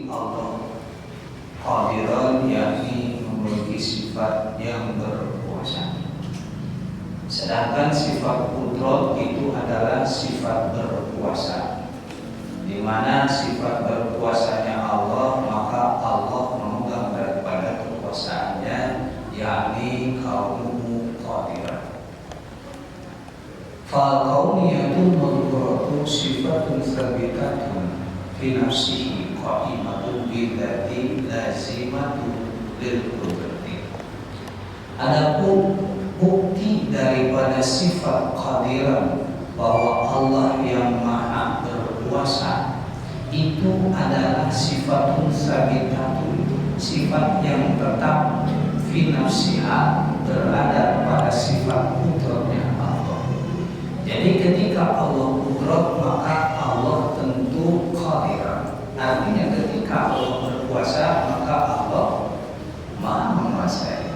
Allah Qadiran, yakni memiliki sifat yang berkuasa. Sedangkan sifat Qudrat itu adalah sifat berkuasa, di mana sifat berkuasanya Allah, maka Allah memegang daripada kekuasaannya, yakni kaunuhu qadiran. Fal kauniyatu madhkuratu sifatun tsabitatun fi nafsihi qa'imatun bidzati lazimatun lil qudrati. Adapun bukti daripada sifat qadiran bahwa Allah yang maha berkuasa itu adalah sifatun sabitatun, sifat yang tetap fi nafsiha, berada pada sifat qudratnya Allah. Jadi ketika Allah qudrat, maka Allah tentu qadiran. Artinya ketika Allah berkuasa, maka Allah maha menguasai.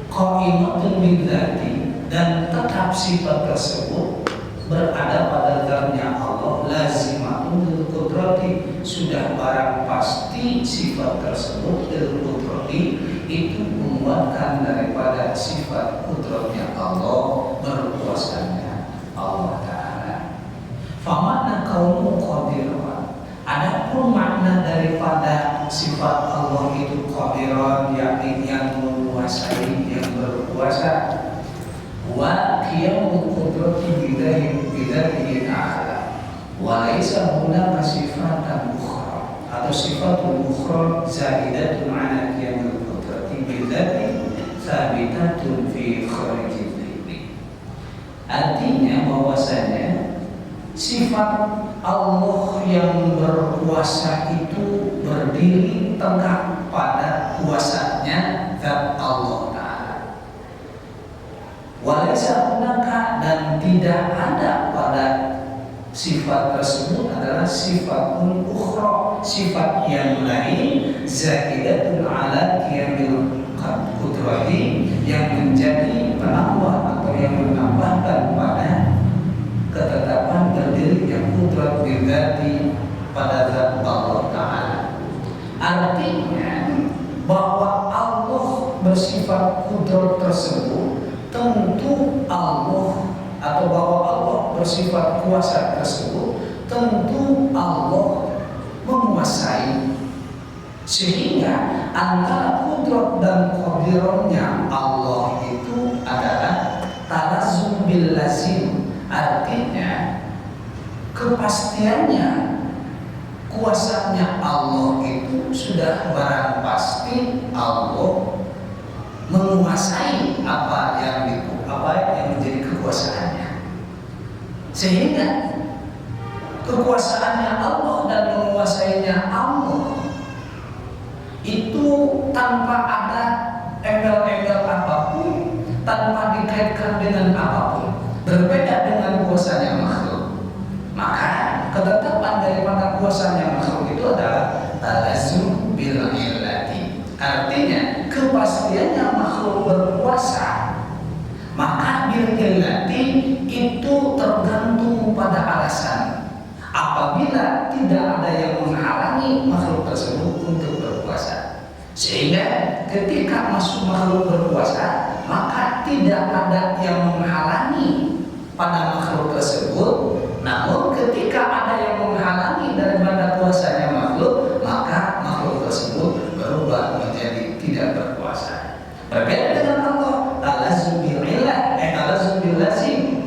Qaimatun bidzati, dan tetap sifat tersebut berada pada zatnya Allah. Lazimatun lil qudrati, sudah barang pasti sifat tersebut lil qudrati itu menguatkan daripada sifat qudratnya Allah, berkuasanya Allah Ta'ala. Famakna kaunu qadiran, adapun makna daripada sifat Allah itu qadiran, yakni yang menguasai, yang berkuasa, wa qiyamul qudrati bidzatihi ta'ala, wa laisa hunaka sifatan ukhra, atau sifatul ukhra zaidatun ala qiyamul qudrati bidzati tsabitatun fi kharijil dhihni. Artinya bahwasanya sifat Allah yang berkuasa itu berdiri tegak pada kuasanya zat Allah Ta'ala. Walaysa hunaka, dan tidak ada pada sifat tersebut adalah sifatun ukhra, sifat yang lain, zaidatun ala qiyamil qudrati, yang menjadi penambah atau yang menambahkan pada ketetapan berdirinya qudrat bidzati pada zat Allah Ta'ala. Artinya bahwa Allah bersifat qudrat tersebut, tentu Allah, atau bahwa Allah bersifat kuasa tersebut, tentu Allah menguasai. Sehingga antara qudrat dan qadirannya Allah itu adalah talazum bil lazim. Artinya kepastiannya, kuasanya Allah itu sudah barang pasti Allah menguasai apa yang menjadi kekuasaannya. Sehingga kekuasaannya Allah dan menguasainya Allah itu tanpa ada embel-embel apapun, tanpa dikaitkan dengan apapun, berbeda dengan kuasanya makhluk. Maka ketetapan daripada kuasanya makhluk itu adalah talazum bil illati. Artinya kepastiannya makhluk berkuasa, maka bil illati itu tergantung pada alasan. Apabila tidak ada yang menghalangi makhluk tersebut untuk berkuasa, sehingga ketika masuk makhluk berkuasa, maka tidak ada yang menghalangi pada makhluk tersebut. Namun ketika ada yang menghalangi daripada kuasanya makhluk, maka makhluk tersebut berubah menjadi tidak berkuasa. Berbeda dengan Allah, talazum bil illah, talazum bil lazim.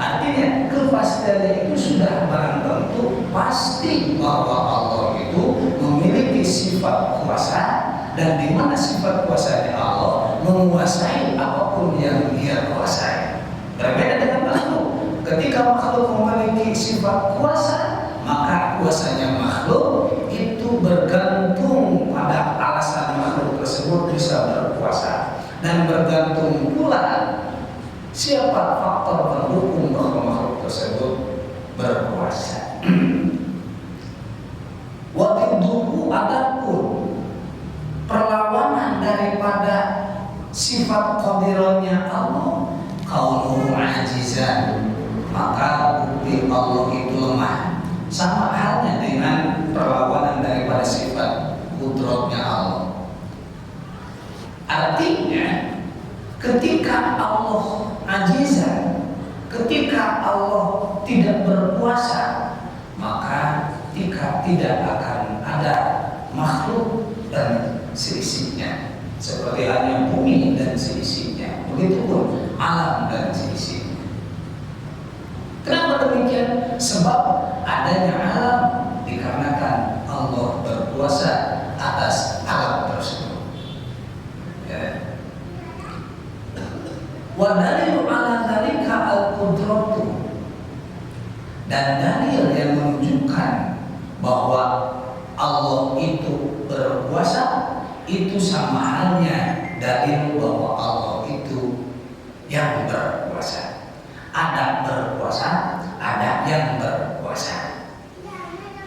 Artinya kepastiannya itu sudah barang tentu pasti bahwa Allah itu memiliki sifat kuasa, dan di mana sifat kuasanya Allah menguasai apapun yang Dia kuasai. Berbeda dengan makhluk. Ketika makhluk memiliki sifat kuasa, maka kuasanya makhluk itu bergantung pada alasan makhluk tersebut bisa berkuasa, dan bergantung pula siapa faktor pendukung bahwa makhluk tersebut berkuasa. Wadidduhu, adapun perlawanan daripada sifat qadirannya Allah, kaunuhu ajizan, maka bukti Allah itu lemah. Sama halnya dengan kudratnya Allah. Artinya ketika Allah ajizan, ketika Allah tidak berkuasa, maka tidak akan ada makhluk dan seisinya, seperti hanya bumi dan seisinya, begitupun alam dan seisinya. Kenapa demikian? Sebab adanya alam dikarenakan Allah berkuasa atas alam tersebut. Wa dalilu ala dzalika al-qudratu, dan dalil yang menunjukkan bahwa Allah itu berkuasa itu sama halnya dalil bahwa Allah itu yang berkuasa. Ada berkuasa, ada yang berkuasa.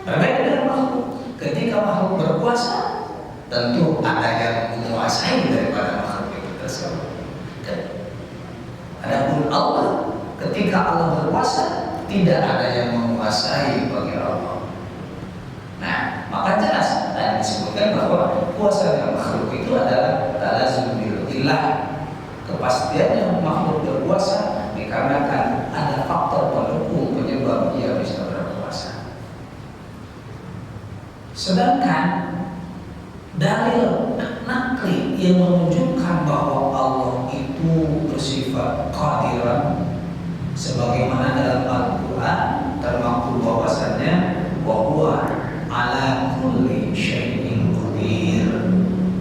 Berbeda dengan makhluk. Ketika makhluk berkuasa, tentu ada yang menguasai daripada makhluk itu tersebut. Adapun Allah, ketika Allah berkuasa, tidak ada yang menguasai bagi Allah. Nah, maka jelas tadi disebutkan bahwa kuasa makhluk itu adalah talazum bil illah. Kepastiannya makhluk berkuasa dikarenakan ada faktor pendukung penyebab ia bisa berkuasa. Sedangkan dalil nakli yang menunjukkan bahwa Allah itu bersifat qadiran, sebagaimana dalam Al-Quran termaktub bahwasannya bahwa ala kulli syai'in qadir,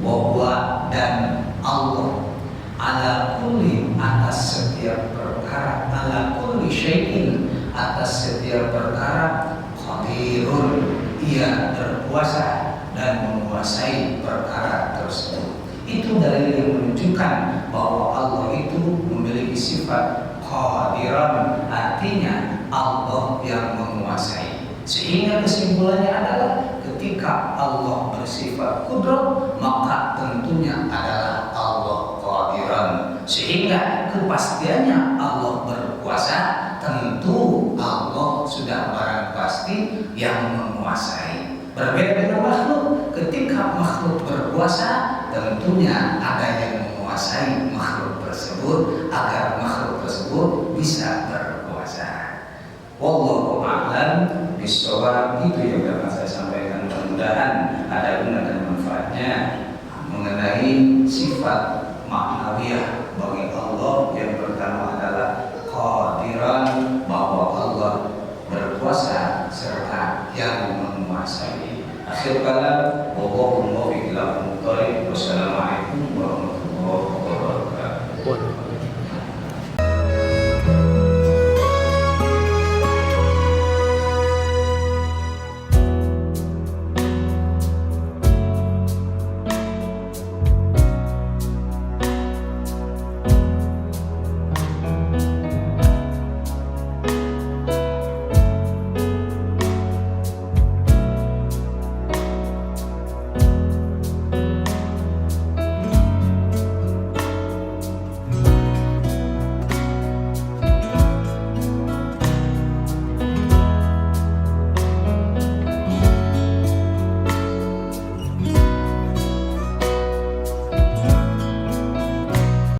bahwa dan Allah ala kulli atas setiap perkara, ala kulli syai'in atas setiap perkara, qadirun ia berkuasa dan menguasai perkara tersebut. Itu dalil yang menunjukkan bahwa Allah itu memiliki sifat qadiran, artinya Allah yang menguasai. Sehingga kesimpulannya adalah ketika Allah bersifat kudrat, maka tentunya adalah Allah qadiran. Sehingga kepastiannya Allah berkuasa, tentu Allah sudah barang pasti yang menguasai. Berbeda dengan makhluk, ketika makhluk berkuasa, tentunya ada yang menguasai makhluk tersebut agar makhluk tersebut bisa berkuasa. Wallahu a'lam bishawab. Itu yang dapat saya sampaikan, mudah-mudahan ada guna dan manfaatnya mengenai sifat maknawiyah